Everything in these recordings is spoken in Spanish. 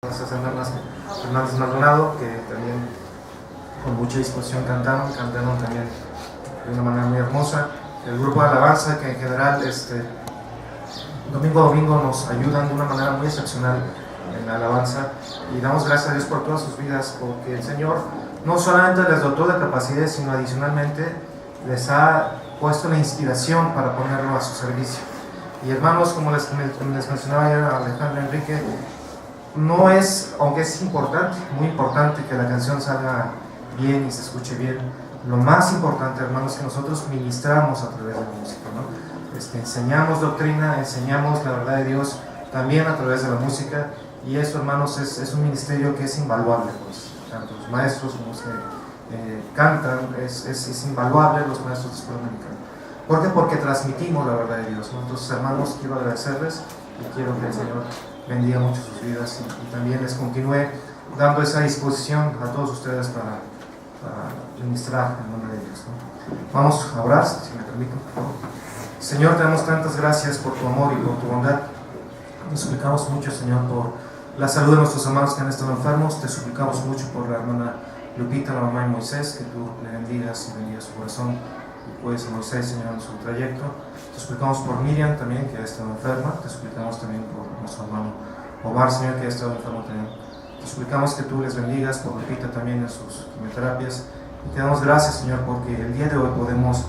Nuestras hermanas Maldonado, que también con mucha disposición cantaron también de una manera muy hermosa. El grupo de alabanza, que en general domingo a domingo nos ayudan de una manera muy excepcional en la alabanza, y damos gracias a Dios por todas sus vidas, porque el Señor no solamente les dotó de capacidades, sino adicionalmente les ha puesto la inspiración para ponerlo a su servicio. Y hermanos, como les mencionaba ya Alejandro Enrique, no es, aunque es importante, muy importante que la canción salga bien y se escuche bien, lo más importante, hermanos, es que nosotros ministramos a través de la música, ¿no? Enseñamos doctrina, enseñamos la verdad de Dios también a través de la música, y eso, hermanos, es un ministerio que es invaluable, pues, tanto los maestros como los que cantan, es invaluable los maestros de escuela americana. ¿Por qué? Porque transmitimos la verdad de Dios, ¿no? Entonces, hermanos, quiero agradecerles y quiero que el Señor bendiga mucho sus vidas y también les continúe dando esa disposición a todos ustedes para ministrar en nombre de Dios, ¿no? Vamos a orar, si me permiten, por favor. Señor, te damos tantas gracias por tu amor y por tu bondad. Te suplicamos mucho, Señor, por la salud de nuestros hermanos que han estado enfermos. Te suplicamos mucho por la hermana Lupita, la mamá de Moisés, que tú le bendigas y bendigas su corazón y cuides a Moisés, Señor, en su trayecto. Te suplicamos por Miriam también, que ha estado enferma. Te suplicamos también por nuestro hermano Omar, Señor, que ha estado enfermo también. Te suplicamos que tú les bendigas por Lupita también en sus quimioterapias. Y te damos gracias, Señor, porque el día de hoy podemos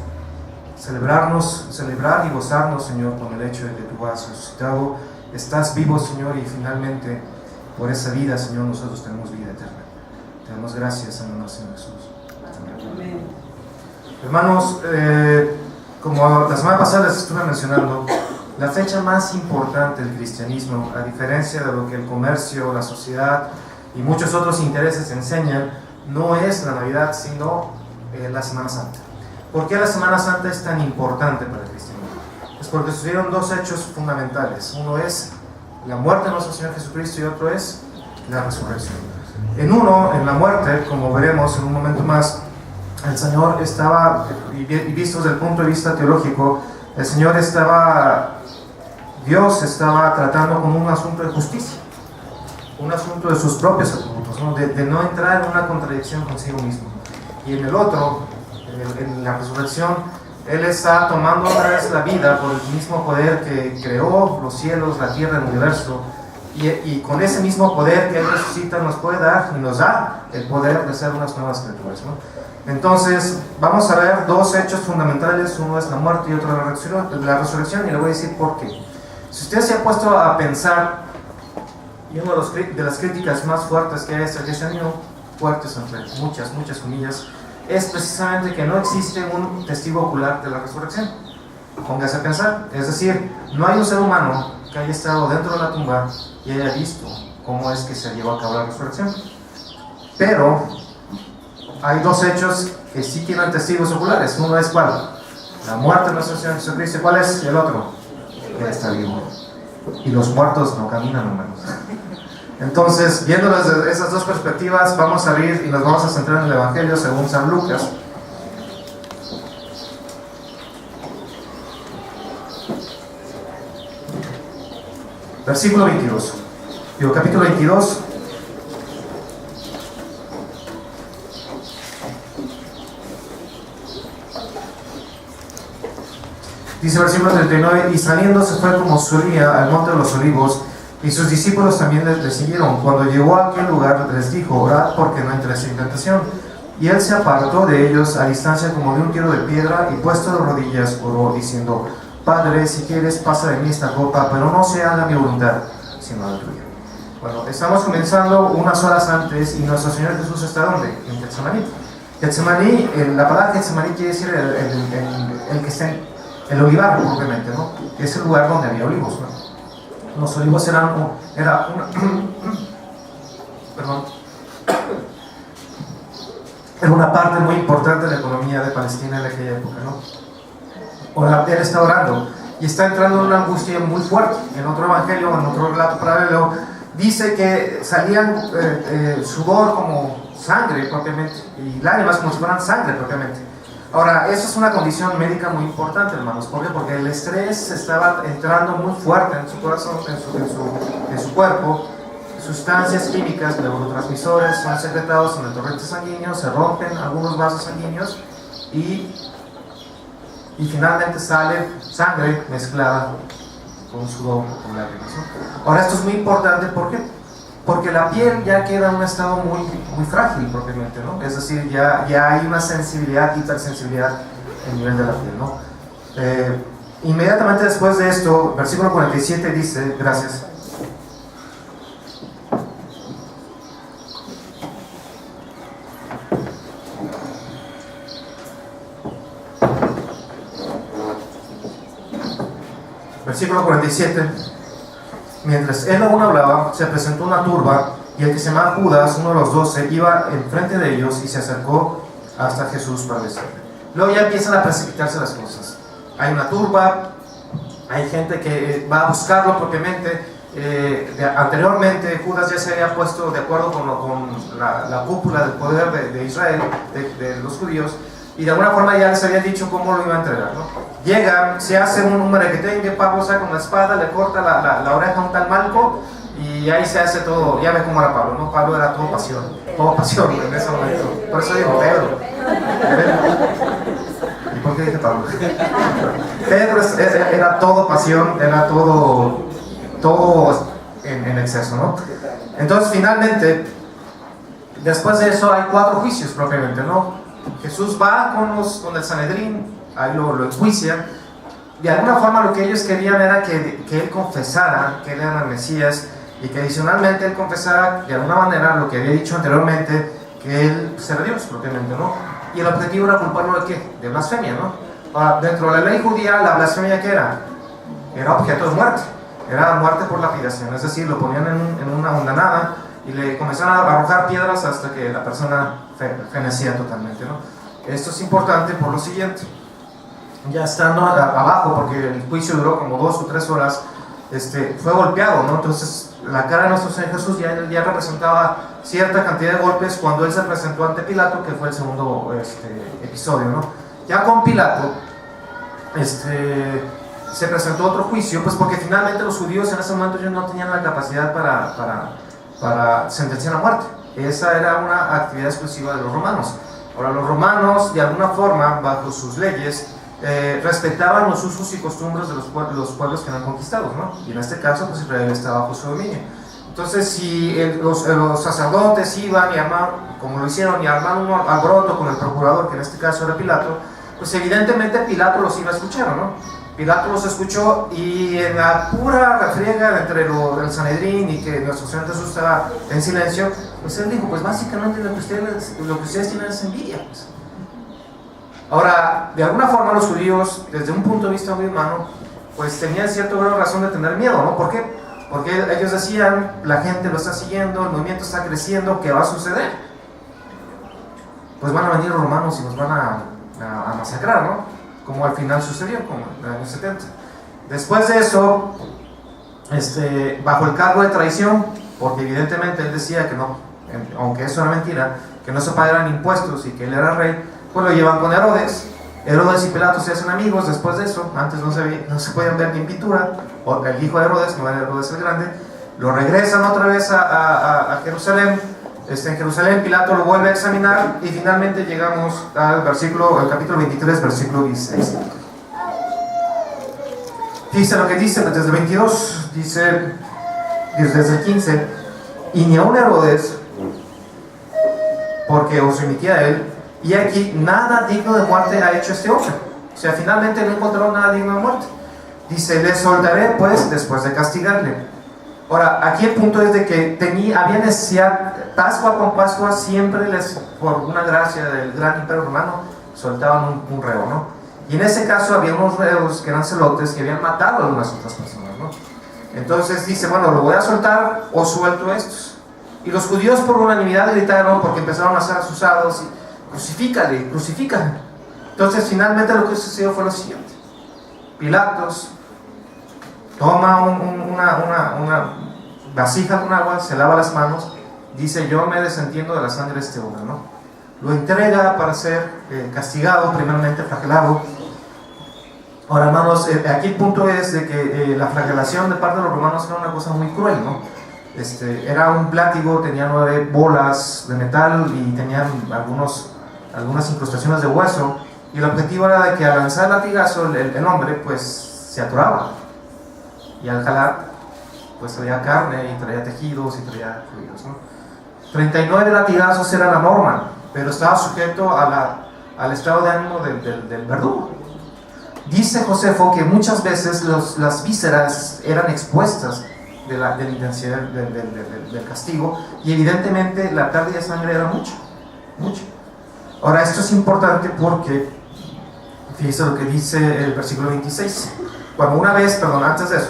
celebrar y gozarnos, Señor, con el hecho de que tú has resucitado, estás vivo, Señor, y finalmente por esa vida, Señor, nosotros tenemos vida eterna. Te damos gracias en el nombre de Señor Jesús. Amén. Hermanos, como la semana pasada les estuve mencionando, la fecha más importante del cristianismo, a diferencia de lo que el comercio, la sociedad y muchos otros intereses enseñan, no es la Navidad, sino la Semana Santa. ¿Por qué la Semana Santa es tan importante para el cristianismo? Es porque sucedieron dos hechos fundamentales. Uno es la muerte de nuestro Señor Jesucristo y otro es la resurrección. En la muerte, como veremos en un momento más, el Señor estaba, y visto desde el punto de vista teológico, Dios estaba tratando con un asunto de justicia, un asunto de sus propios atributos, ¿no? De no entrar en una contradicción consigo mismo. Y en el otro, en la resurrección, Él está tomando otra vez la vida por el mismo poder que creó los cielos, la tierra, el universo, y con ese mismo poder que Él resucita nos puede dar y nos da el poder de ser unas nuevas criaturas, ¿no? Entonces, vamos a ver dos hechos fundamentales. Uno es la muerte y otro la resurrección, y le voy a decir por qué. Si usted se ha puesto a pensar, y una de las críticas más fuertes que hay a este cristianismo, fuertes entre muchas comillas, es precisamente que no existe un testigo ocular de la resurrección. Póngase a pensar, es decir, no hay un ser humano que haya estado dentro de la tumba y haya visto cómo es que se llevó a cabo la resurrección. Pero hay dos hechos que sí tienen testigos oculares. Uno es ¿cuál? La muerte de nuestro Señor Jesucristo. ¿Cuál es? Y el otro, Él está vivo. Y los muertos no caminan, hermanos. Entonces, viendo desde esas dos perspectivas, vamos a ir y nos vamos a centrar en el Evangelio según San Lucas. Versículo 22. Capítulo 22. Dice versículo 39, y saliendo se fue como solía al monte de los olivos, y sus discípulos también le siguieron. Cuando llegó a aquel lugar les dijo, orad porque no entréis en tentación. Y él se apartó de ellos a distancia como de un tiro de piedra, y puesto de rodillas oró diciendo, Padre, si quieres pasa de mí esta copa, pero no se haga mi voluntad, sino la tuya. Bueno, estamos comenzando unas horas antes, y nuestro Señor Jesús está ¿dónde? En Getsemaní. Getsemaní, la palabra Getsemaní quiere decir el que está en el olivar propiamente, ¿no? Es el lugar donde había olivos, ¿no? Los olivos era una parte muy importante de la economía de Palestina en aquella época, ¿no? Él está orando y está entrando en una angustia muy fuerte. En otro evangelio, en otro relato paralelo, dice que salían sudor como sangre propiamente y lágrimas como si fueran sangre propiamente. Ahora, eso es una condición médica muy importante, hermanos. ¿Por qué? Porque el estrés estaba entrando muy fuerte en su corazón, en su cuerpo. sustancias químicas, neurotransmisores, son secretados en el torrente sanguíneo, se rompen algunos vasos sanguíneos y finalmente sale sangre mezclada con sudor, con lágrimas, ¿no? Ahora, esto es muy importante, ¿por qué? Porque la piel ya queda en un estado muy frágil propiamente, ¿no? Es decir, ya hay una sensibilidad, hipersensibilidad en el nivel de la piel, ¿no? Inmediatamente después de esto, versículo 47 dice, gracias. Versículo 47. Mientras él aún hablaba, se presentó una turba, y el que se llamaba Judas, uno de los 12, iba enfrente de ellos y se acercó hasta Jesús para besarle. Luego ya empiezan a precipitarse las cosas. Hay una turba, hay gente que va a buscarlo propiamente. Anteriormente Judas ya se había puesto de acuerdo con la cúpula del poder de Israel, de los judíos, y de alguna forma ya les había dicho cómo lo iba a entregar, ¿no? Llega, se hace un merequetengue, Pablo saca una espada, le corta la oreja a un tal Malco, y ahí se hace todo. Ya ve cómo era Pablo, ¿no? Pablo era todo pasión en ese momento. Por eso digo Pedro. ¿Y por qué dije Pablo? Pedro era todo pasión, era todo en exceso, ¿no? Entonces finalmente, después de eso hay 4 juicios propiamente, ¿no? Jesús va con el Sanedrín, ahí lo enjuician. De alguna forma lo que ellos querían era que él confesara que él era el Mesías, y que adicionalmente él confesara de alguna manera lo que había dicho anteriormente, que él era Dios propiamente, ¿no? Y el objetivo era culparlo de ¿qué? De blasfemia, ¿no? Ahora, dentro de la ley judía, la blasfemia ¿qué era? Era objeto de muerte, era muerte por lapidación, es decir, lo ponían en una hondanada y le comenzaron a arrojar piedras hasta que la persona fenecía totalmente, ¿no? Esto es importante por lo siguiente. Ya estando abajo, porque el juicio duró como 2 o 3 horas, fue golpeado, ¿no? Entonces la cara de nuestro Señor Jesús ya representaba cierta cantidad de golpes cuando él se presentó ante Pilato, que fue el segundo episodio, ¿no? Ya con Pilato se presentó otro juicio, pues porque finalmente los judíos en ese momento ya no tenían la capacidad para sentenciar a muerte. Esa era una actividad exclusiva de los romanos. Ahora, los romanos, de alguna forma, bajo sus leyes, respetaban los usos y costumbres de los pueblos que eran conquistados, ¿no? Y en este caso, pues Israel estaba bajo su dominio. Entonces, si los sacerdotes iban y armaban, como lo hicieron, y armaron un alboroto con el procurador, que en este caso era Pilato, pues evidentemente Pilato los iba a escuchar, ¿no? Pilato los escuchó, y en la pura refriega entre el Sanedrín y que nuestro Señor Jesús estaba en silencio, pues él dijo, pues básicamente lo que ustedes tienen es envidia, pues. Ahora, de alguna forma los judíos, desde un punto de vista muy humano, pues tenían cierta buena razón de tener miedo, ¿no? ¿Por qué? Porque ellos decían, la gente lo está siguiendo, el movimiento está creciendo, ¿qué va a suceder? Pues van a venir los romanos y nos van a masacrar, ¿no? Como al final sucedió, como en el año 70. Después de eso, bajo el cargo de traición, porque evidentemente él decía que no, aunque eso era mentira, que no se pagaran impuestos y que él era rey, pues lo llevan con Herodes. Herodes y Pilato se hacen amigos después de eso. Antes no se podían ver ni en pintura. O el hijo de Herodes, no era Herodes el Grande, lo regresan otra vez a Jerusalén. En Jerusalén Pilato lo vuelve a examinar, y finalmente llegamos al capítulo 23, versículo 16. Dice lo que dice desde el 22, dice desde el 15, y ni aun Herodes, porque os remitía a él, y aquí nada digno de muerte ha hecho este hombre. O sea, finalmente no encontró nada digno de muerte. Dice, le soltaré pues después de castigarle. Ahora, aquí el punto es de que había necesidad, Pascua con Pascua, siempre por una gracia del gran imperio romano, soltaban un reo, ¿no? Y en ese caso había unos reos que eran celotes, que habían matado a algunas otras personas, ¿no? Entonces dice, bueno, lo voy a soltar o suelto a estos. Y los judíos por unanimidad gritaron, porque empezaron a ser asusados, y crucifícale. Entonces finalmente lo que sucedió fue lo siguiente. Pilatos toma una vasija con agua, se lava las manos, dice, yo me desentiendo de la sangre de este hombre, ¿no? Lo entrega para ser castigado, primeramente flagelado. Ahora, hermanos, aquí el punto es de que la flagelación de parte de los romanos era una cosa muy cruel, ¿no? Era un látigo, tenía 9 bolas de metal y tenían algunas incrustaciones de hueso, y el objetivo era de que al lanzar el latigazo el hombre pues se atoraba, y al jalar pues traía carne y traía tejidos y traía fluidos, ¿no? 39 latigazos era la norma, pero estaba sujeto al estado de ánimo del verdugo. Dice Josefo que muchas veces las vísceras eran expuestas de la intensidad del castigo, y evidentemente la pérdida de sangre era mucho. Ahora, esto es importante porque fíjese lo que dice el versículo 26. Antes de eso,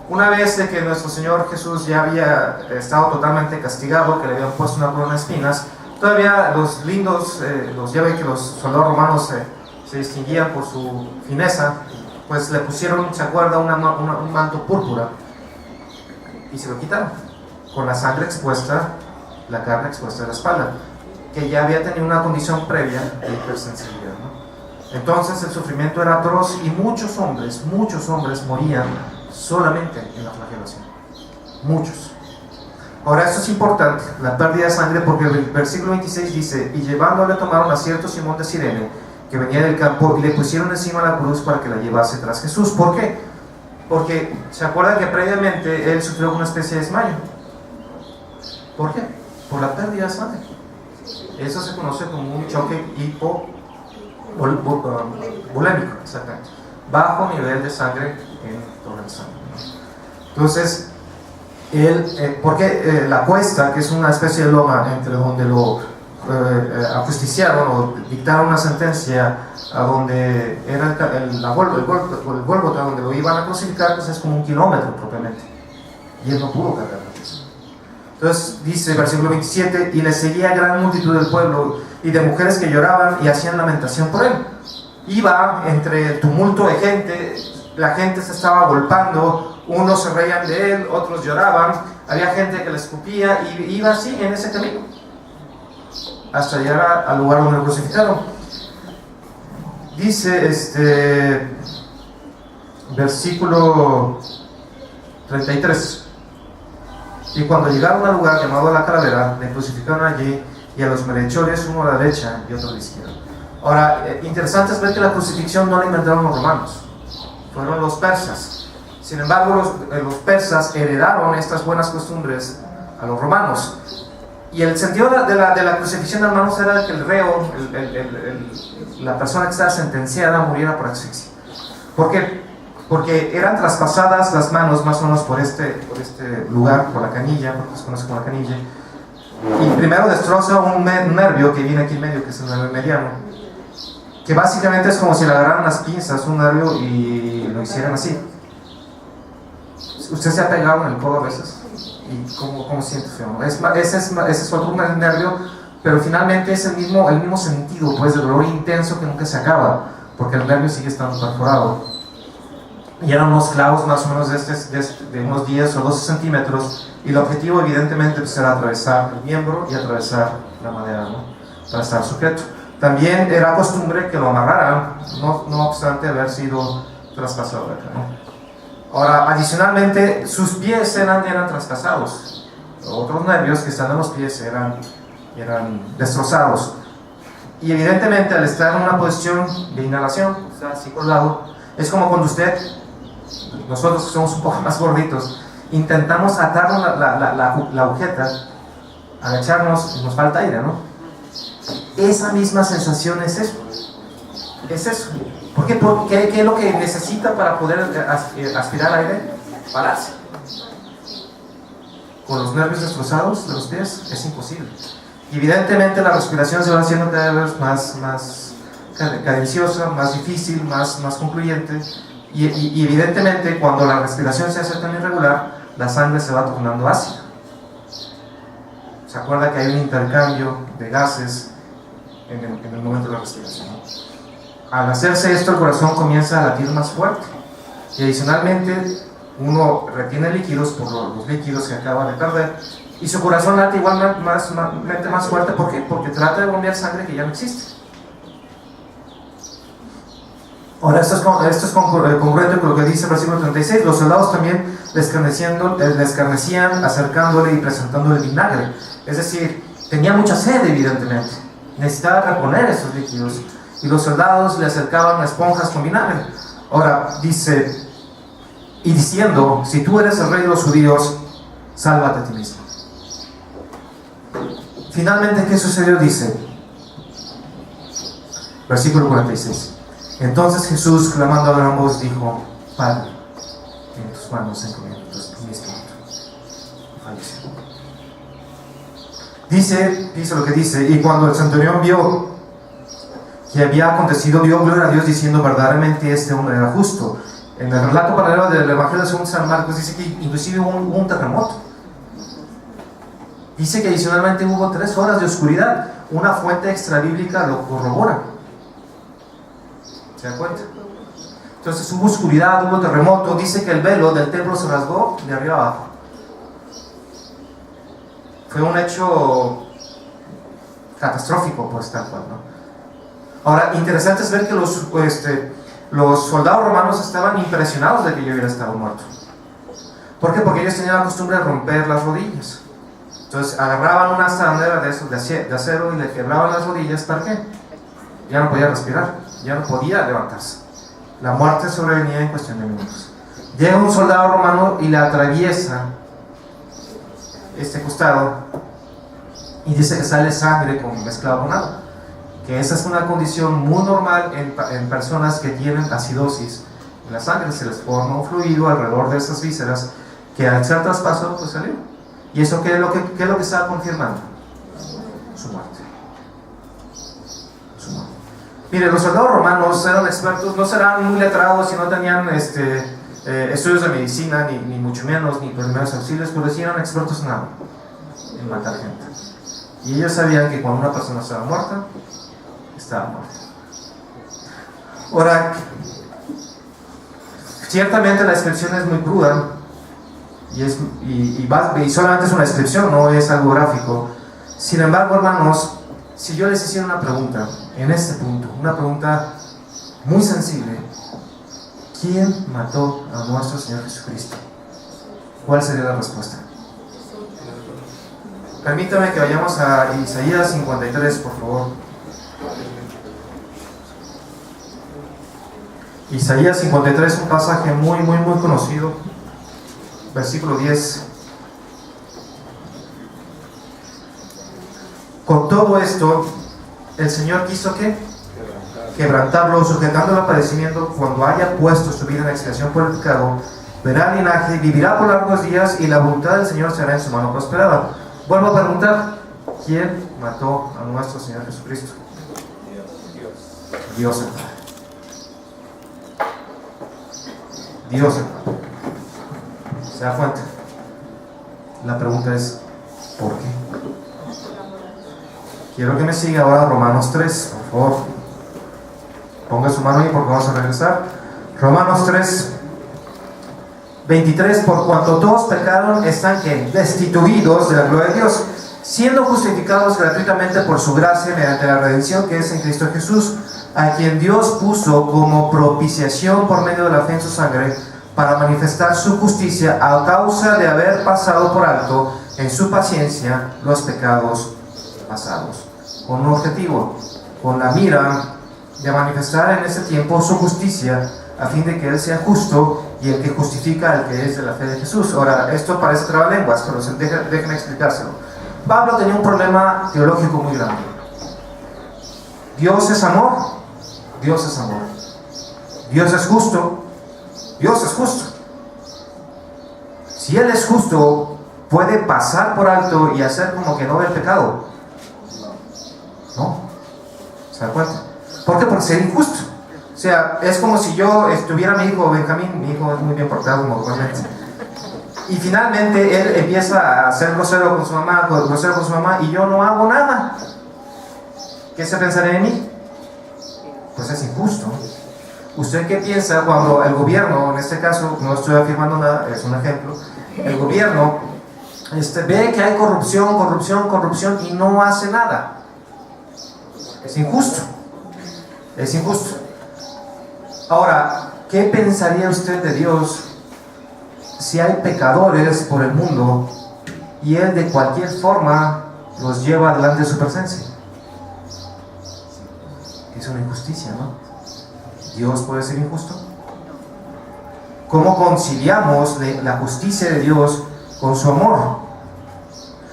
una vez de que nuestro Señor Jesús ya había estado totalmente castigado, que le habían puesto una corona de espinas, todavía los lindos, ya ven que los soldados romanos se distinguían por su fineza, pues le pusieron, ¿se acuerda?, un manto púrpura, y se lo quitaron, con la sangre expuesta, la carne expuesta de la espalda, que ya había tenido una condición previa de hipersensibilidad, ¿no? Entonces el sufrimiento era atroz, y muchos hombres morían solamente en la flagelación. Muchos. Ahora, esto es importante, la pérdida de sangre, porque el versículo 26 dice: y llevándole tomaron a cierto Simón de Cirene, que venía del campo, y le pusieron encima la cruz para que la llevase tras Jesús. ¿Por qué? Porque se acuerda que previamente él sufrió una especie de desmayo. ¿Por qué? Por la pérdida de sangre. Eso se conoce como un choque hipovolémico, exactamente. Bajo nivel de sangre en toda la sangre. Entonces, porque la cuesta, que es una especie de loma entre donde lo ajusticiaron o dictaron una sentencia a donde era el Gólgota, donde lo iban a crucificar, pues es como 1 kilómetro propiamente, y él no pudo cargar eso. Entonces dice el versículo 27: y le seguía gran multitud del pueblo y de mujeres que lloraban y hacían lamentación por él. Iba entre el tumulto de gente, la gente se estaba agolpando, unos se reían de él, otros lloraban, había gente que le escupía, y iba así en ese camino hasta llegar al lugar donde lo crucificaron. Dice versículo 33: y cuando llegaron al lugar llamado La Calavera, le crucificaron allí, y a los malhechores, uno a la derecha y otro a la izquierda. Ahora, interesante es ver que la crucifixión no la inventaron los romanos, fueron los persas. Sin embargo, los persas heredaron estas buenas costumbres a los romanos. Y el sentido de la crucifixión, hermanos, era que el reo, la persona que estaba sentenciada, muriera por asfixia. ¿Por qué? Porque eran traspasadas las manos más o menos por este lugar, por la canilla, porque se conoce como la canilla, y primero destroza un nervio que viene aquí en medio, que es el nervio mediano, que básicamente es como si le agarraran las pinzas un nervio y lo hicieran así. ¿Usted se ha pegado en el codo a veces? ¿Y cómo siente feo? Ese es otro nervio, pero finalmente es el mismo sentido, pues, de dolor intenso que nunca se acaba, porque el nervio sigue estando perforado. Y eran unos clavos más o menos de unos 10 o 12 centímetros, y el objetivo evidentemente pues, era atravesar el miembro y atravesar la madera, ¿no?, para estar sujeto. También era costumbre que lo amarraran, no obstante haber sido traspasado de acá, ¿no? Ahora, adicionalmente, sus pies eran traspasados. Otros nervios que están en los pies eran destrozados. Y evidentemente, al estar en una posición de inhalación, o sea, así colgado, es como cuando nosotros que somos un poco más gorditos, intentamos atarnos la agujeta, agacharnos y nos falta aire, ¿no? Esa misma sensación es eso. Es eso. ¿Por qué? ¿Qué es lo que necesita para poder aspirar aire? Pararse. Con los nervios destrozados de los pies es imposible. Y evidentemente la respiración se va haciendo cada vez más cadenciosa, más difícil, más concluyente. Y evidentemente cuando la respiración se hace tan irregular, la sangre se va tornando ácida. ¿Se acuerda que hay un intercambio de gases en el momento de la respiración, ¿no? Al hacerse esto, el corazón comienza a latir más fuerte, y adicionalmente uno retiene líquidos por los líquidos que acaba de perder, y su corazón late igualmente más fuerte. ¿Por qué? Porque trata de bombear sangre que ya no existe. Ahora, esto es congruente con lo que dice el versículo 36. Los soldados también le escarnecían acercándole y presentándole vinagre. Es decir, tenía mucha sed evidentemente, necesitaba reponer esos líquidos, y los soldados le acercaban esponjas con vinagre. Ahora dice, y diciendo, si tú eres el rey de los judíos, sálvate a ti mismo. Finalmente, ¿qué sucedió? Dice, versículo 46. Entonces Jesús, clamando a gran voz, dijo, Padre, en tus manos encomiendo mi espíritu. Falleció. Dice lo que dice, y cuando el centurión vio que había acontecido, dio gloria a Dios diciendo, verdaderamente este hombre era justo. En el relato paralelo del Evangelio según San Marcos dice que inclusive hubo un terremoto. Dice que adicionalmente hubo 3 horas de oscuridad. Una fuente extrabíblica lo corrobora. ¿Se dan cuenta? Entonces hubo oscuridad, hubo terremoto. Dice que el velo del templo se rasgó de arriba abajo. Fue un hecho catastrófico, pues tal cual, ¿no? Ahora, interesante es ver que los soldados romanos estaban impresionados de que yo hubiera estado muerto. ¿Por qué? Porque ellos tenían la costumbre de romper las rodillas. Entonces agarraban una bandera de acero y le quebraban las rodillas. ¿Para qué? Ya no podía respirar, ya no podía levantarse. La muerte sobrevenía en cuestión de minutos. Llega un soldado romano y le atraviesa este costado y dice que sale sangre mezclado con agua. Que esa es una condición muy normal en personas que tienen acidosis en la sangre. Se les forma un fluido alrededor de esas vísceras que al ser traspasado pues salió. ¿Y eso qué es lo que está confirmando? Su muerte. Su muerte. Mire, los soldados romanos eran expertos, no serán muy letrados y no tenían estudios de medicina, ni mucho menos, ni primeros auxilios, pero sí eran expertos en matar gente. Y ellos sabían que cuando una persona estaba muerta, estaba muerta. Ahora, ciertamente la descripción es muy cruda y solamente es una descripción, no es algo gráfico. Sin embargo, hermanos, si yo les hiciera una pregunta en este punto, una pregunta muy sensible, ¿quién mató a nuestro Señor Jesucristo? ¿Cuál sería la respuesta? Permítame que vayamos a Isaías 53, por favor. Isaías 53, un pasaje muy conocido, versículo 10. Con todo esto, el Señor quiso ¿qué? Quebrantarlo, sujetándolo al padecimiento. Cuando haya puesto su vida en expiación por el pecado, verá el linaje, vivirá por largos días, y la voluntad del Señor será en su mano prosperada. Vuelvo a preguntar, ¿quién mató a nuestro Señor Jesucristo? Dios el Padre. Dios el Padre. ¿Se da cuenta? La pregunta es, ¿por qué? Quiero que me siga ahora Romanos 3, por favor. Ponga su mano ahí porque vamos a regresar. Romanos 3, 23. Por cuanto todos pecaron, están ¿qué? Destituidos de la gloria de Dios, siendo justificados gratuitamente por su gracia mediante la redención que es en Cristo Jesús, a quien Dios puso como propiciación por medio de la fe en su sangre, para manifestar su justicia a causa de haber pasado por alto en su paciencia los pecados pasados, con un objetivo, con la mira de manifestar en ese tiempo su justicia, a fin de que Él sea justo y el que justifica al que es de la fe de Jesús. Ahora, esto parece trabalenguas, pero déjenme explicárselo. Pablo tenía un problema teológico muy grande. Dios es amor, Dios es amor. Dios es justo, Dios es justo. Si Él es justo, ¿puede pasar por alto y hacer como que no ve el pecado? No. ¿Se da cuenta? ¿Por qué? Porque sería injusto. O sea, es como si yo estuviera mi hijo Benjamín, mi hijo es muy bien portado normalmente, y finalmente él empieza a ser grosero con su mamá, y yo no hago nada. ¿Qué se pensaría de mí? Pues es injusto. ¿Usted qué piensa cuando el gobierno, en este caso, no estoy afirmando nada, es un ejemplo, el gobierno ve que hay corrupción y no hace nada? Es injusto. Es injusto. Ahora, ¿qué pensaría usted de Dios si hay pecadores por el mundo y Él de cualquier forma los lleva delante de su presencia? Es una injusticia, ¿no? ¿Dios puede ser injusto? ¿Cómo conciliamos la justicia de Dios con su amor?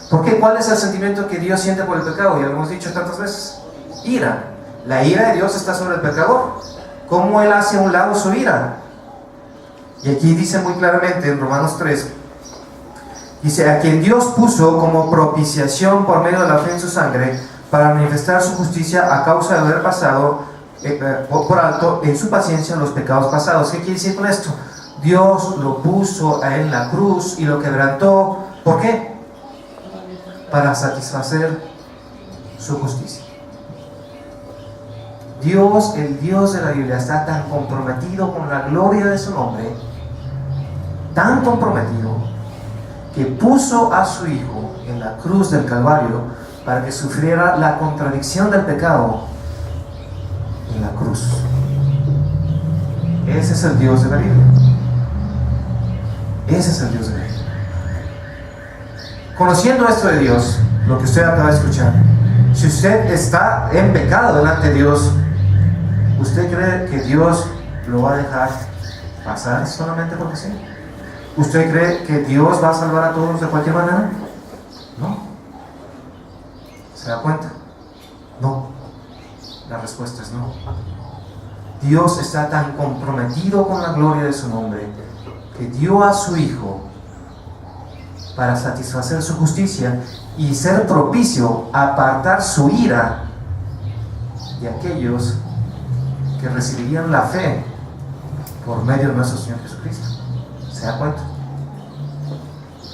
Porque ¿cuál es el sentimiento que Dios siente por el pecado? Ya lo hemos dicho tantas veces. Ira. La ira de Dios está sobre el pecador. ¿Cómo Él hace a un lado su ira? Y aquí dice muy claramente en Romanos 3, dice: a quien Dios puso como propiciación por medio de la fe en su sangre, para manifestar su justicia a causa de haber pasado por alto en su paciencia los pecados pasados. ¿Qué quiere decir con esto? Dios lo puso a Él en la cruz y lo quebrantó. ¿Por qué? Para satisfacer su justicia. Dios, el Dios de la Biblia, está tan comprometido con la gloria de su nombre, tan comprometido, que puso a su Hijo en la cruz del Calvario para que sufriera la contradicción del pecado en la cruz. Ese es el Dios de la Biblia. Ese es el Dios de la Biblia. Conociendo esto de Dios, lo que usted acaba de escuchar, si usted está en pecado delante de Dios, ¿usted cree que Dios lo va a dejar pasar solamente porque sí? ¿Usted cree que Dios va a salvar a todos de cualquier manera? No. ¿Se da cuenta? No. La respuesta es no. Dios está tan comprometido con la gloria de su nombre que dio a su Hijo para satisfacer su justicia y ser propicio a apartar su ira de aquellos que recibirían la fe por medio de nuestro Señor Jesucristo. ¿Se da cuenta?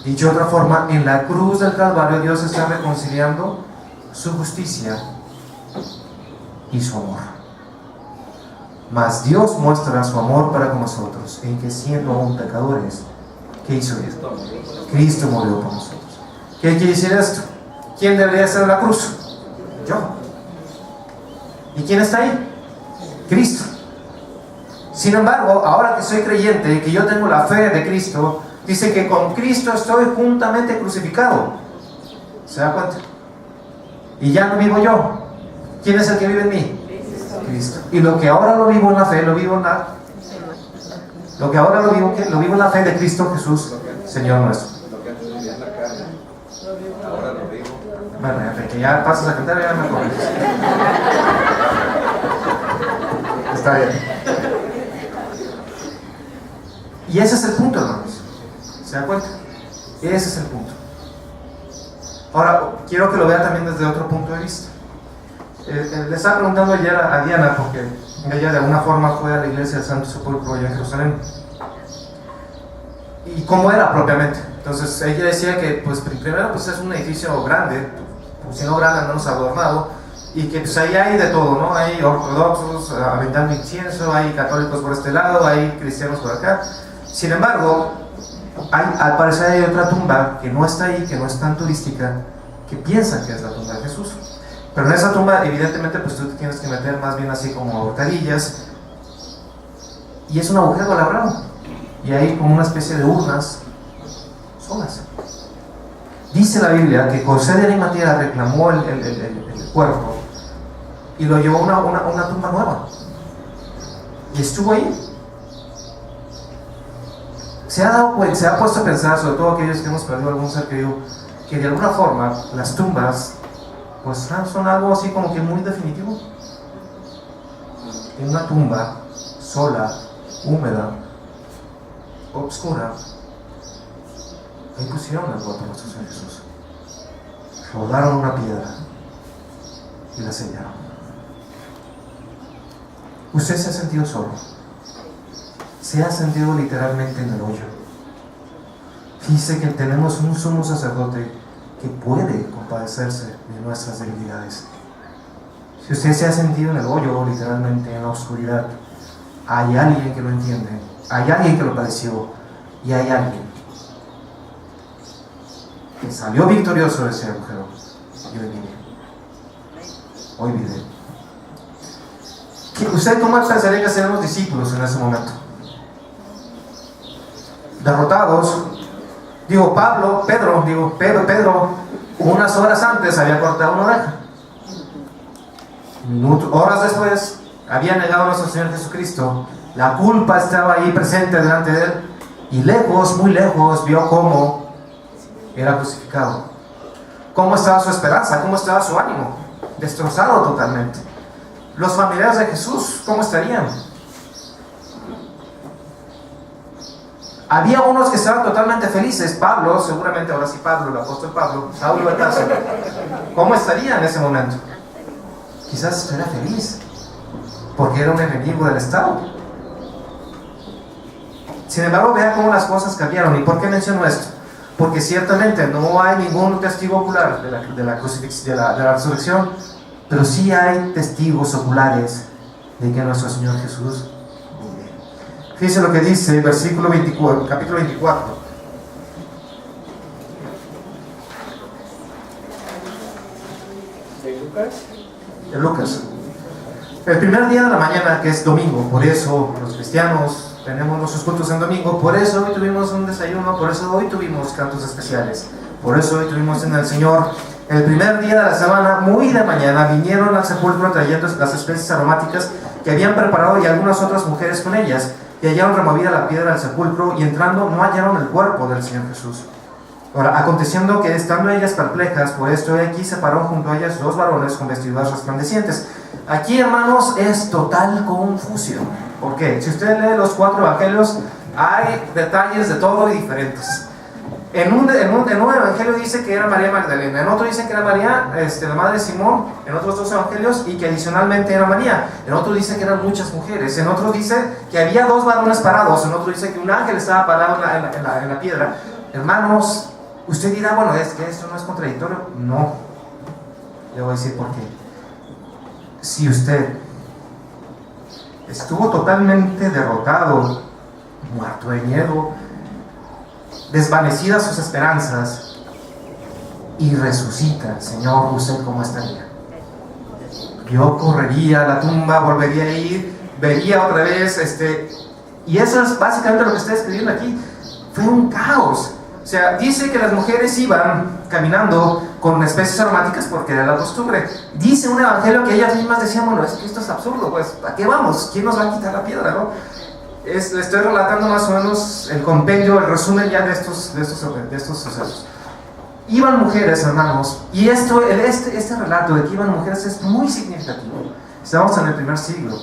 Dicho de otra forma, en la cruz del Calvario Dios está reconciliando su justicia y su amor. Mas Dios muestra su amor para con nosotros en que, siendo aún pecadores, ¿qué hizo Él? Cristo murió por nosotros. ¿Qué quiere decir esto? ¿Quién debería estar en la cruz? Yo. ¿Y quién está ahí? Cristo. Sin embargo, ahora que soy creyente, que yo tengo la fe de Cristo, dice que con Cristo estoy juntamente crucificado. ¿Se da cuenta? Y ya no vivo yo. ¿Quién es el que vive en mí? Cristo. Y lo que ahora lo vivo en la fe, lo vivo en la fe de Cristo Jesús, Señor nuestro. Ahora lo vivo. Bueno, que ya pasas a cantar, ya me acuerdo. Está bien. Y ese es el punto, hermanos. ¿Se da cuenta? Ese es el punto. Ahora, quiero que lo vea también desde otro punto de vista. Le estaba preguntando ayer a Diana, porque ella de alguna forma fue a la iglesia del Santo Sepulcro allá en Jerusalén, y cómo era propiamente. Entonces ella decía que pues primero pues es un edificio grande, pues, si no grande al menos adornado, y que pues ahí hay de todo, ¿no? Hay ortodoxos aventando incienso, hay católicos por este lado, hay cristianos por acá. Sin embargo, al parecer hay otra tumba que no está ahí, que no es tan turística, que piensan que es la tumba de Jesús. Pero en esa tumba, evidentemente, pues tú te tienes que meter más bien así como horcadillas. Y es un agujero labrado. Y hay como una especie de urnas solas. Dice la Biblia que José de Arimatea reclamó el cuerpo y lo llevó a una tumba nueva. Y estuvo ahí. Se ha puesto a pensar, sobre todo aquellos que hemos perdido algún ser querido, que de alguna forma las tumbas pues son algo así como que muy definitivo. En una tumba sola, húmeda, obscura, ahí pusieron el cuerpo de nuestro Señor Jesús. Rodaron una piedra y la sellaron. ¿Usted se ha sentido solo? ¿Se ha sentido literalmente en el hoyo? Dice que tenemos un sumo sacerdote que puede compadecerse de nuestras debilidades. Si usted se ha sentido en el hoyo, literalmente en la oscuridad, hay alguien que lo entiende, hay alguien que lo padeció, y hay alguien que salió victorioso de ese agujero y hoy vive. Hoy vive. ¿Usted cómo pensaría que seremos discípulos en ese momento? derrotados. Pedro, unas horas antes había cortado una oreja. Horas después había negado a nuestro Señor Jesucristo. La culpa estaba ahí presente delante de él, y lejos, muy lejos, vio cómo era crucificado. Cómo estaba su esperanza, cómo estaba su ánimo, destrozado totalmente. Los familiares de Jesús, ¿cómo estarían? Había unos que estaban totalmente felices. Pablo, seguramente ahora sí Pablo, el apóstol Pablo, Saulo de Tarso, ¿cómo estaría en ese momento? Quizás estuviera feliz, porque era un enemigo del Estado. Sin embargo, vea cómo las cosas cambiaron. ¿Y por qué menciono esto? Porque ciertamente no hay ningún testigo ocular de la resurrección, pero sí hay testigos oculares de que nuestro Señor Jesús vive. Fíjense lo que dice el versículo 24, capítulo 24. De Lucas. El primer día de la mañana, que es domingo, por eso los cristianos tenemos nuestros cultos en domingo, por eso hoy tuvimos un desayuno, por eso hoy tuvimos cantos especiales, por eso hoy tuvimos en el Señor. El primer día de la semana, muy de mañana, vinieron al sepulcro trayendo las especies aromáticas que habían preparado y algunas otras mujeres con ellas, y hallaron removida la piedra del sepulcro, y entrando no hallaron el cuerpo del Señor Jesús. Ahora, aconteciendo que estando ellas perplejas, por esto aquí se paró junto a ellas dos varones con vestiduras resplandecientes. Aquí, hermanos, es total confusión. ¿Por qué? Si usted lee los 4 evangelios, hay detalles de todo y diferentes. En un evangelio dice que era María Magdalena, en otro dice que era María, la madre de Simón, en otros 2 evangelios, y que adicionalmente era María. En otro dice que eran muchas mujeres, en otro dice que había 2 varones parados, en otro dice que un ángel estaba parado en la piedra. Hermanos, usted dirá, bueno, ¿es que esto no es contradictorio? No, le voy a decir por qué. Si usted estuvo totalmente derrotado, muerto de miedo, desvanecidas sus esperanzas, y resucita, Señor, ¿usted cómo estaría? Yo correría a la tumba, volvería a ir, vería otra vez, y eso es básicamente lo que está escribiendo aquí. Fue un caos. O sea, dice que las mujeres iban caminando con especies aromáticas porque era la costumbre. Dice un evangelio que ellas mismas decían, bueno, es que esto es absurdo, pues, ¿a qué vamos? ¿Quién nos va a quitar la piedra, no? Estoy relatando más o menos el compendio, el resumen ya de estos sucesos. Iban mujeres, hermanos, y este relato de que iban mujeres es muy significativo. Estamos en el primer siglo.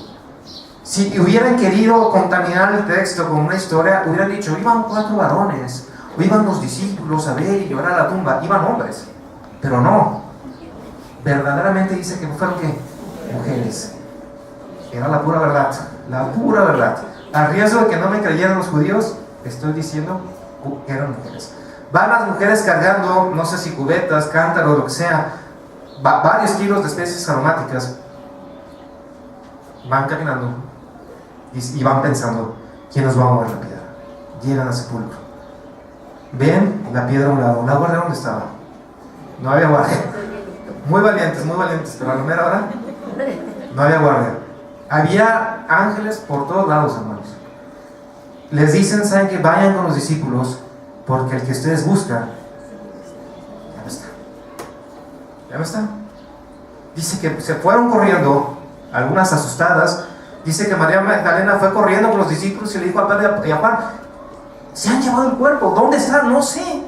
Si hubieran querido contaminar el texto con una historia, hubieran dicho, iban 4 varones, o iban los discípulos a ver y llorar a la tumba, iban hombres, pero no. Verdaderamente dice que fueron ¿qué? Mujeres. Era la pura verdad, la pura verdad. A riesgo de que no me creyeran los judíos, estoy diciendo que eran mujeres. Van las mujeres cargando, no sé si cubetas, cántaros, lo que sea, varios kilos de especies aromáticas. Van caminando y van pensando, ¿quién nos va a mover la piedra? Llegan al sepulcro. Ven la piedra a un lado. ¿La guardia dónde estaba? No había guardia. Muy valientes, pero a la mera hora no había guardia. Había ángeles por todos lados, hermanos. Les dicen, ¿saben qué? Vayan con los discípulos, porque el que ustedes buscan ya no está. Ya no está. Dice que se fueron corriendo, algunas asustadas. Dice que María Magdalena fue corriendo con los discípulos y le dijo a Pedro y a Juan, se han llevado el cuerpo, ¿dónde está? No sé.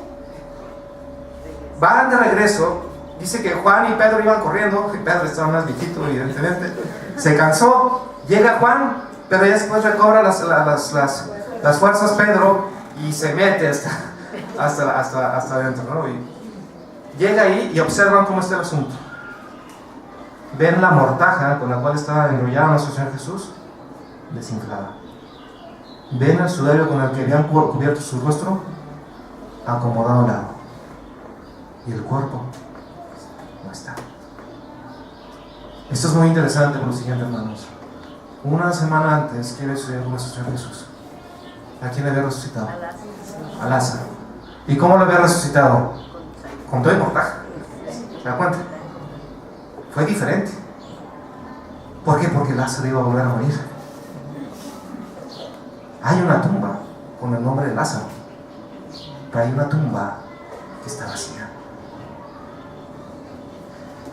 Van de regreso. Dice que Juan y Pedro iban corriendo, y Pedro estaba más viejito, evidentemente. Se cansó, llega Juan, pero ya después recobra las fuerzas Pedro y se mete hasta adentro, ¿no? Y llega ahí y observan cómo está el asunto. Ven la mortaja con la cual estaba enrollado nuestro Señor Jesús, desinflada. Ven el sudario con el que habían cubierto su rostro, acomodado al lado. Y el cuerpo no está. Esto es muy interesante por lo siguiente, hermanos. Una semana antes, ¿qué había sucedido con nuestro Señor Jesús? ¿A quién le había resucitado? A Lázaro. ¿Y cómo lo había resucitado? Con todo y mortaja. ¿Se da cuenta? Fue diferente. ¿Por qué? Porque Lázaro iba a volver a morir. Hay una tumba con el nombre de Lázaro. pero hay una tumba que está vacía.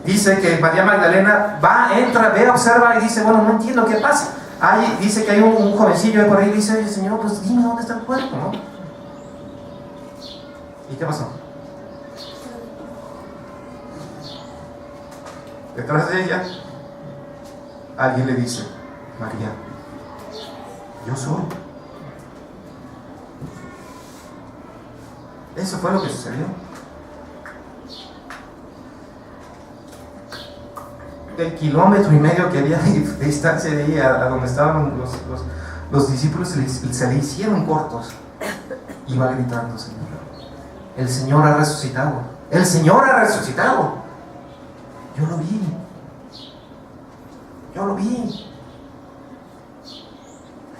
Dice que María Magdalena entra, ve, observa y dice, bueno, no entiendo qué pasa. Dice que hay un jovencillo por ahí y dice, oye, Señor, pues dime dónde está el cuerpo, ¿no? ¿Y qué pasó? Detrás de ella, alguien le dice, María, yo soy. Eso fue lo que sucedió. El 1,5 kilómetros que había de distancia de ahí a donde estaban los discípulos se le hicieron cortos. Iba gritando, Señor, el Señor ha resucitado, el Señor ha resucitado. Yo lo vi.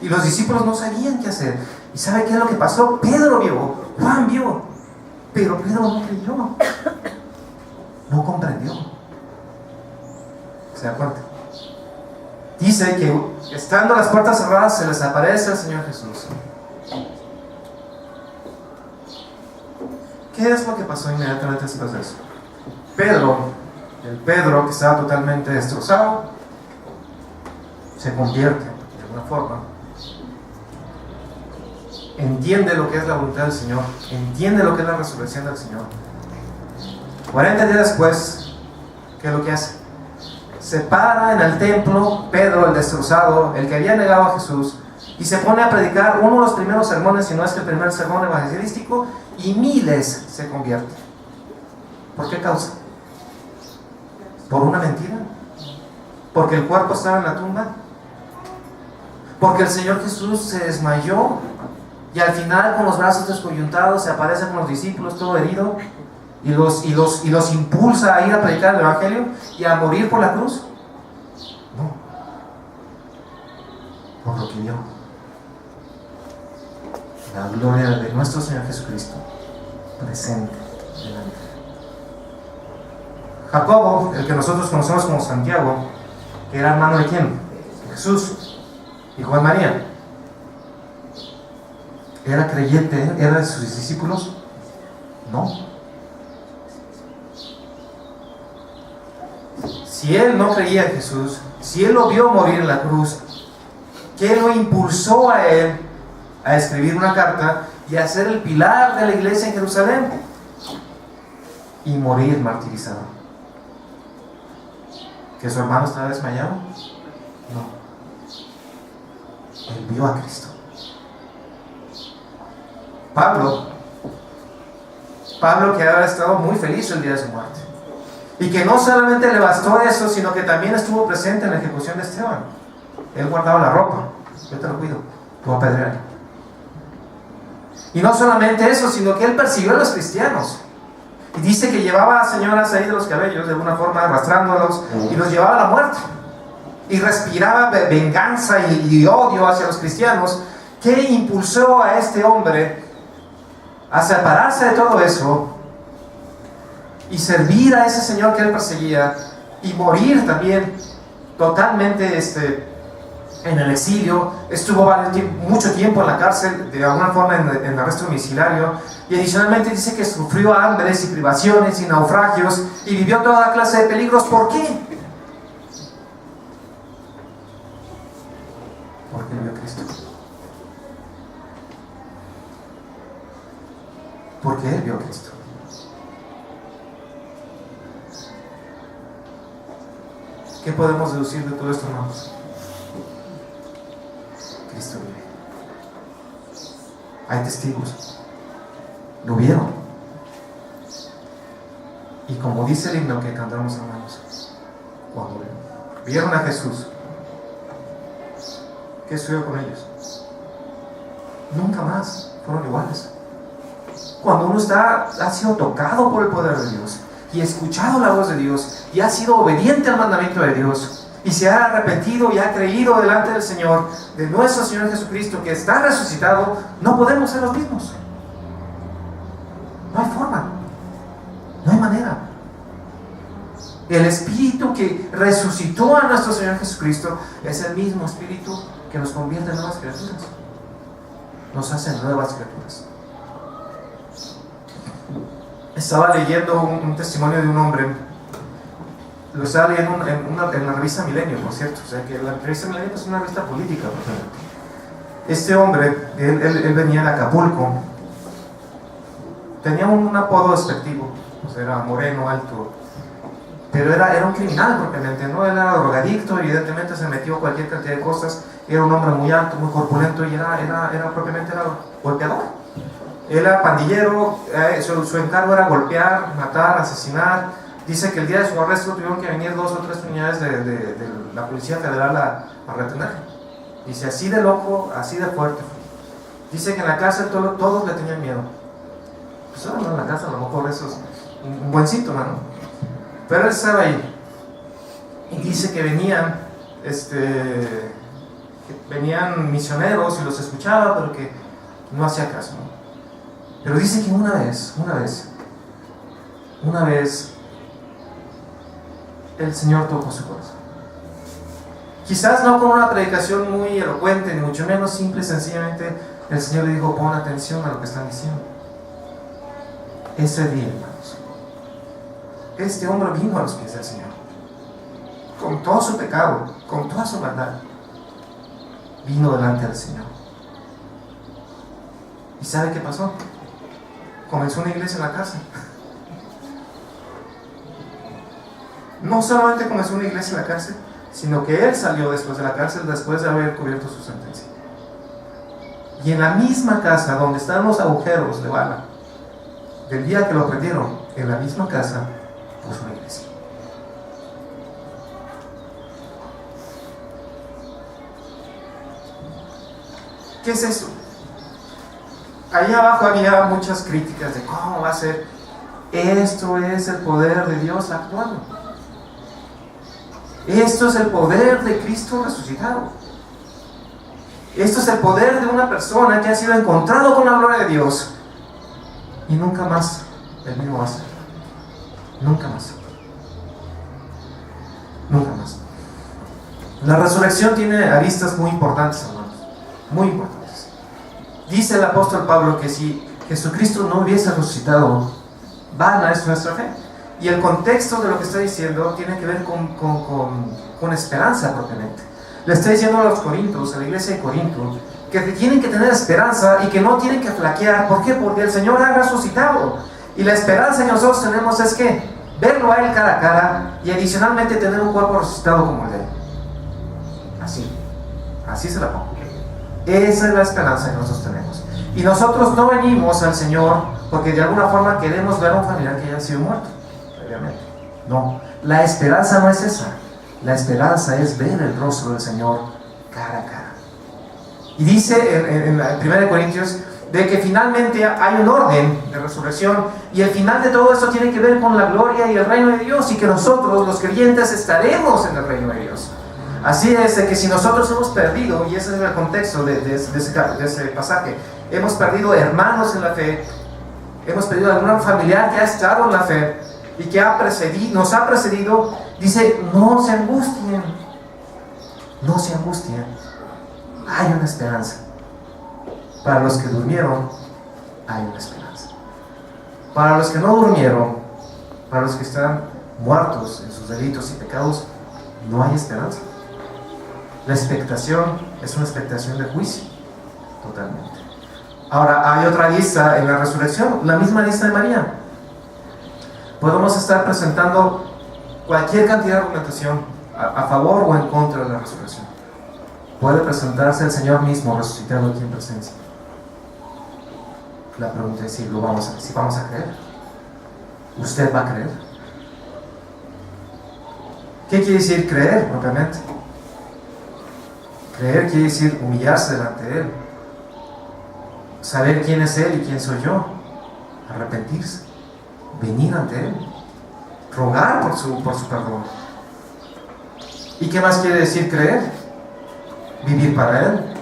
Y los discípulos no sabían qué hacer. ¿Y sabe qué es lo que pasó? Pedro vio, Juan vio, pero Pedro no creyó, no comprendió. ¿Se da cuenta? Dice que estando las puertas cerradas se les aparece al Señor Jesús. ¿Qué es lo que pasó inmediatamente después de eso? El Pedro que estaba totalmente destrozado, se convierte de alguna forma, entiende lo que es la voluntad del Señor, entiende lo que es la resurrección del Señor. 40 días después, ¿qué es lo que hace? Se para en el templo, Pedro, el destrozado, el que había negado a Jesús, y se pone a predicar uno de los primeros sermones, si no es que el primer sermón evangelístico, y miles se convierten. ¿Por qué causa? ¿Por una mentira? ¿Porque el cuerpo estaba en la tumba? ¿Porque el Señor Jesús se desmayó y al final con los brazos descoyuntados se aparece con los discípulos todo herido y los impulsa a ir a predicar el Evangelio y a morir por la cruz? No, por lo que vio la gloria de nuestro Señor Jesucristo presente delante. Jacobo, el que nosotros conocemos como Santiago, que era hermano de ¿quién? Jesús, hijo de María, ¿era creyente? ¿Era de sus discípulos? No. Si él no creía en Jesús, si él lo vio morir en la cruz, ¿qué lo impulsó a él a escribir una carta y a ser el pilar de la iglesia en Jerusalén y morir martirizado? ¿Que su hermano estaba desmayado? No. Él vio a Cristo. Pablo que había estado muy feliz el día de su muerte, y que no solamente le bastó eso, sino que también estuvo presente en la ejecución de Esteban. Él guardaba la ropa. Yo te lo cuido, tú vas a apedrear. Y no solamente eso, sino que él persiguió a los cristianos. Y dice que llevaba a señoras ahí de los cabellos, de alguna forma arrastrándolos, y los llevaba a la muerte. Y respiraba venganza y odio hacia los cristianos. ¿Qué impulsó a este hombre a separarse de todo eso y servir a ese Señor que él perseguía y morir también totalmente en el exilio? Estuvo mucho tiempo en la cárcel, de alguna forma en arresto domiciliario, y adicionalmente dice que sufrió hambres y privaciones y naufragios y vivió toda clase de peligros. ¿Por qué? Porque vio a Cristo. Porque él vio a Cristo. ¿Qué podemos deducir de todo esto, hermanos? Cristo vive. Hay testigos. Lo vieron. Y como dice el himno que cantamos, hermanos, cuando vieron a Jesús, ¿qué sucedió con ellos? Nunca más fueron iguales. Cuando uno ha sido tocado por el poder de Dios y escuchado la voz de Dios y ha sido obediente al mandamiento de Dios y se ha arrepentido y ha creído delante del Señor, de nuestro Señor Jesucristo, que está resucitado, no podemos ser los mismos. No hay forma, no hay manera. El Espíritu que resucitó a nuestro Señor Jesucristo es el mismo Espíritu que nos convierte en nuevas criaturas, nos hace nuevas criaturas. estaba leyendo un testimonio de un hombre. Lo estaba leyendo en la revista Milenio, por cierto. O sea que la revista Milenio es una revista política. Este hombre, él venía de Acapulco. Tenía un apodo despectivo. O sea, era moreno, alto. Pero era un criminal propiamente, ¿no? Él era drogadicto, evidentemente se metió cualquier cantidad de cosas. Era un hombre muy alto, muy corpulento y propiamente era golpeador. Él era pandillero, su encargo era golpear, matar, asesinar. Dice que el día de su arresto tuvieron que venir 2 o 3 unidades de la Policía Federal a retenerlo. Dice, así de loco, así de fuerte. Dice que en la cárcel todos le tenían miedo. Pues ahora en la cárcel a lo mejor eso es un buen síntoma, ¿no? Pero él estaba ahí. Y dice que venían misioneros y los escuchaba, pero que no hacía caso, ¿no? Pero dice que una vez el Señor tocó su corazón. Quizás no con una predicación muy elocuente, ni mucho menos, simple y sencillamente el Señor le dijo: pon atención a lo que están diciendo. Ese día, hermanos, este hombre vino a los pies del Señor, con todo su pecado, con toda su maldad, vino delante del Señor. ¿Y sabe qué pasó? Comenzó una iglesia en la cárcel. No solamente comenzó una iglesia en la cárcel, sino que él salió después de la cárcel, después de haber cubierto su sentencia. Y en la misma casa donde están los agujeros de bala, del día que lo prendieron, en la misma casa puso una iglesia. ¿Qué es eso? Ahí abajo había muchas críticas de cómo va a ser. Esto es el poder de Dios actuando. Esto es el poder de Cristo resucitado. Esto es el poder de una persona que ha sido encontrado con la gloria de Dios y nunca más el mismo va a ser. Nunca más. Nunca más. La resurrección tiene aristas muy importantes, hermanos. Muy importantes. Dice el apóstol Pablo que si Jesucristo no hubiese resucitado, vana es nuestra fe. Y el contexto de lo que está diciendo tiene que ver con esperanza propiamente. Le está diciendo a los corintios, a la iglesia de Corinto, que tienen que tener esperanza y que no tienen que flaquear. ¿Por qué? Porque el Señor ha resucitado. Y la esperanza que nosotros tenemos es que verlo a Él cara a cara y adicionalmente tener un cuerpo resucitado como el de Él. Así se la pongo. Esa es la esperanza que nosotros tenemos. Y nosotros no venimos al Señor porque de alguna forma queremos ver a un familiar que haya sido muerto previamente. No, la esperanza no es esa. La esperanza es ver el rostro del Señor cara a cara. Y dice en 1 Corintios de que finalmente hay un orden de resurrección y el final de todo esto tiene que ver con la gloria y el reino de Dios, y que nosotros los creyentes estaremos en el reino de Dios. Así es, de que si nosotros hemos perdido, y ese es el contexto de ese pasaje, hemos perdido hermanos en la fe, hemos perdido algún familiar que ha estado en la fe y que nos ha precedido, dice: no se angustien, no se angustien, hay una esperanza. Para los que durmieron, hay una esperanza. Para los que no durmieron, para los que están muertos en sus delitos y pecados, no hay esperanza. La expectación es una expectación de juicio, totalmente. Ahora, hay otra lista en la resurrección, la misma lista de María. Podemos estar presentando cualquier cantidad de argumentación a favor o en contra de la resurrección. Puede presentarse el Señor mismo resucitado aquí en presencia. La pregunta es si vamos a creer. ¿Usted va a creer? ¿Qué quiere decir creer propiamente? Creer quiere decir humillarse delante de Él, saber quién es Él y quién soy yo, arrepentirse, venir ante Él, rogar por su perdón. ¿Y qué más quiere decir creer? Vivir para Él,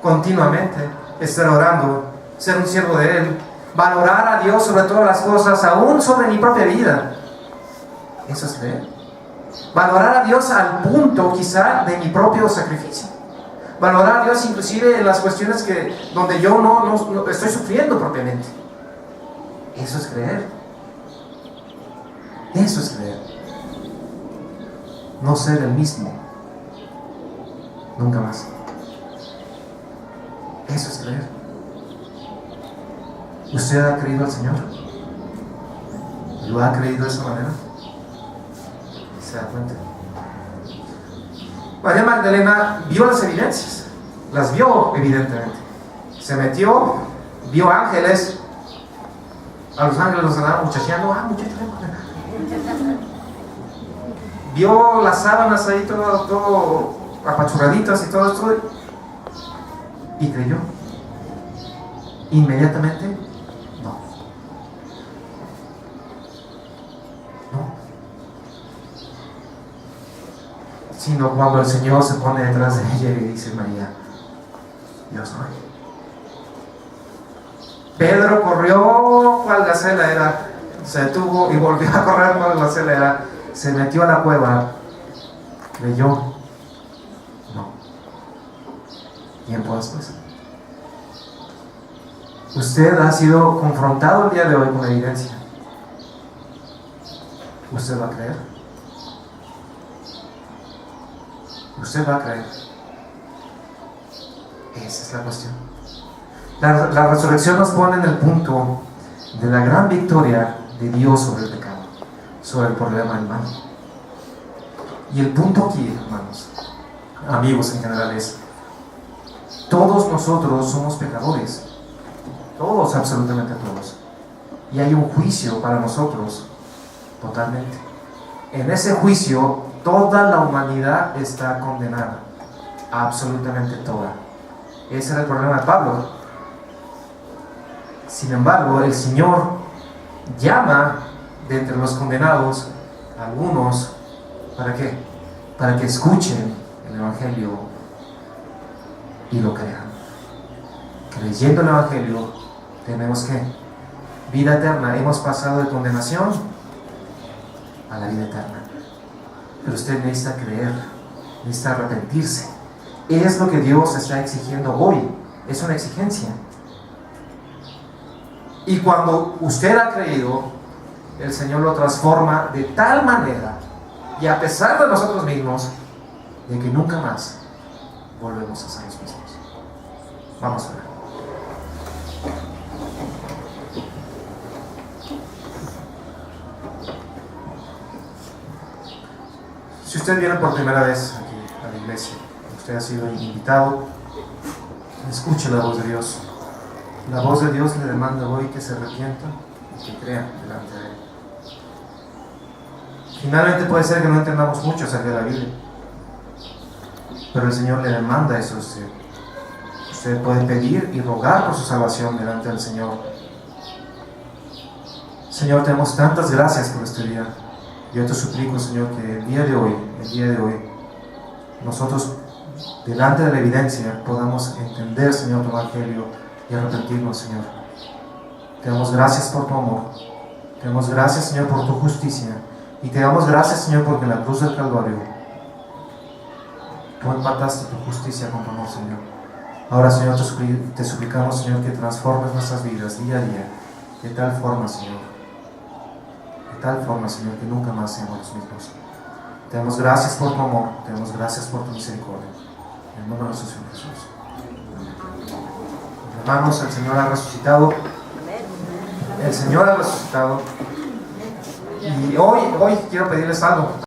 continuamente, estar orando, ser un siervo de Él, valorar a Dios sobre todas las cosas, aún sobre mi propia vida. Eso es creer. Valorar a Dios al punto quizá de mi propio sacrificio. Valorar a Dios inclusive en las cuestiones donde yo no estoy sufriendo propiamente. Eso es creer. Eso es creer. No ser el mismo. Nunca más. Eso es creer. ¿Usted ha creído al Señor? ¿Lo ha creído de esa manera? ¿Se da cuenta? María Magdalena vio las evidencias. Las vio evidentemente. Se metió, vio ángeles. A los ángeles los andaban muchacheando. Muchachos. Vio las sábanas ahí todo apachurraditas y todo esto. Y creyó. Inmediatamente, no. Sino cuando el Señor se pone detrás de ella y dice: María, yo soy. Pedro corrió cual gacela era, se detuvo y volvió a correr cual gacela era, se metió a la cueva, creyó, no. Tiempo después. Usted ha sido confrontado el día de hoy con la evidencia. ¿Usted va a creer? ¿Usted va a creer? Esa es la cuestión. La resurrección nos pone en el punto de la gran victoria de Dios sobre el pecado, sobre el problema del mal. Y el punto aquí, hermanos, amigos en general, es: todos nosotros somos pecadores. Todos, absolutamente todos. Y hay un juicio para nosotros, totalmente. En ese juicio, toda la humanidad está condenada. Absolutamente toda. Ese era el problema de Pablo. Sin embargo, el Señor llama de entre los condenados a algunos. ¿Para qué? Para que escuchen el Evangelio y lo crean. Creyendo el Evangelio, tenemos que vida eterna. Hemos pasado de condenación a la vida eterna. Pero usted necesita creer, necesita arrepentirse. Es lo que Dios está exigiendo hoy. Es una exigencia. Y cuando usted ha creído, el Señor lo transforma de tal manera, y a pesar de nosotros mismos, de que nunca más volvemos a ser los mismos. Vamos a ver. Si usted viene por primera vez aquí a la iglesia, usted ha sido invitado, escuche la voz de Dios. La voz de Dios le demanda hoy que se arrepienta y que crea delante de Él. Finalmente puede ser que no entendamos mucho acerca de la Biblia, pero el Señor le demanda eso a usted. Usted puede pedir y rogar por su salvación delante del Señor. Señor, te damos tantas gracias por este día. Yo te suplico, Señor, que el día de hoy, nosotros, delante de la evidencia, podamos entender, Señor, tu Evangelio y arrepentirnos, Señor. Te damos gracias por tu amor. Te damos gracias, Señor, por tu justicia. Y te damos gracias, Señor, porque en la cruz del Calvario tú empataste tu justicia con tu amor, Señor. Ahora, Señor, te suplicamos, Señor, que transformes nuestras vidas día a día, de tal forma, Señor, que nunca más seamos los mismos. Te damos gracias por tu amor, te damos gracias por tu misericordia. En el nombre de nuestro Señor Jesús. Hermanos, el Señor ha resucitado. El Señor ha resucitado. Y hoy quiero pedirles algo.